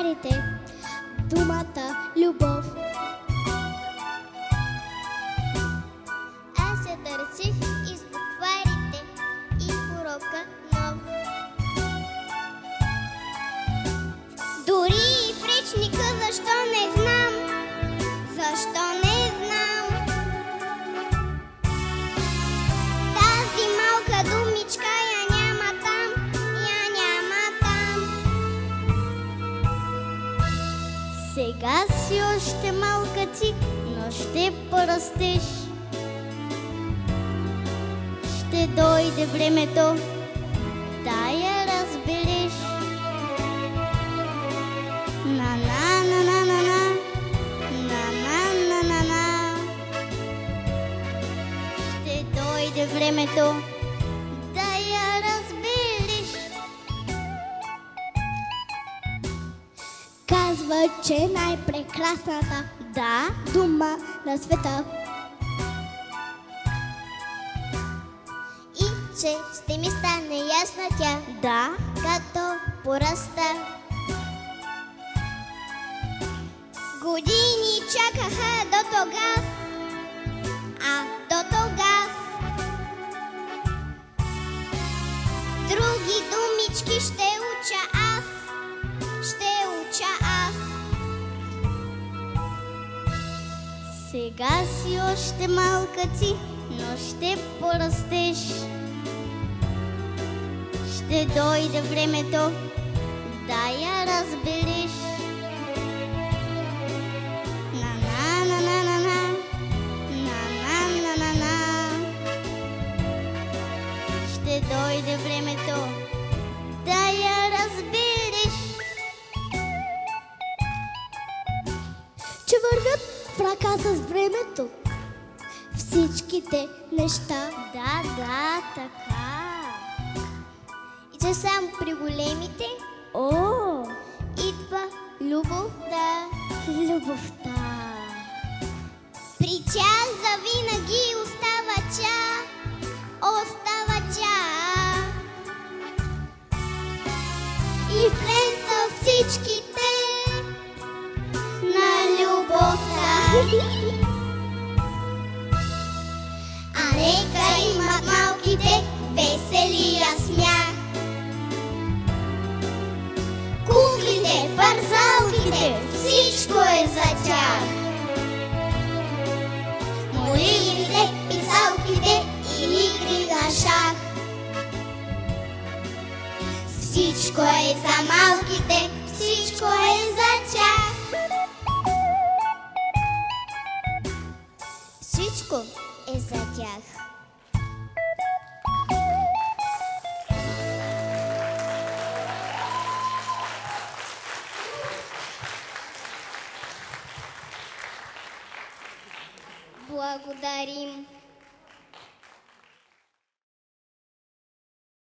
букварите думата любов. Аз я търсих из букварите и урока нов. Дори и в речника, защо не знам, защо не знам. Тази малка думичка я няма там, я няма там. Сега си още малка ти, но ще порастеш. Ще дойде времето да я разбереш. На-на-на-на-на-на, на-на-на-на-на. Ще дойде времето да я разбереш. Казва, че най-прекрасната дума на света. И че ще ми стане ясна тя, като пораста. Години чакаха до тогав, а до тогав други думички ще уча аз, ще уча аз. Сега си още малка ти, но ще порастеш. Ще дойде времето да я разбереш. На-на-на-на-на, на-на-на-на-на. Ще дойде времето да я разбереш. Че вървят в ръка с времето всичките неща. Да, така. И че само при големите идва любовта. При тях завинаги остава тя, И влеза всичките на любовта. А нека имат малките веселия смях. Куклите, парзалките, всичко е за тях. Моливите, писалките и игри на шах. Всичко е за малките, всичко е за тях. Всичко е за тях. Благодарим.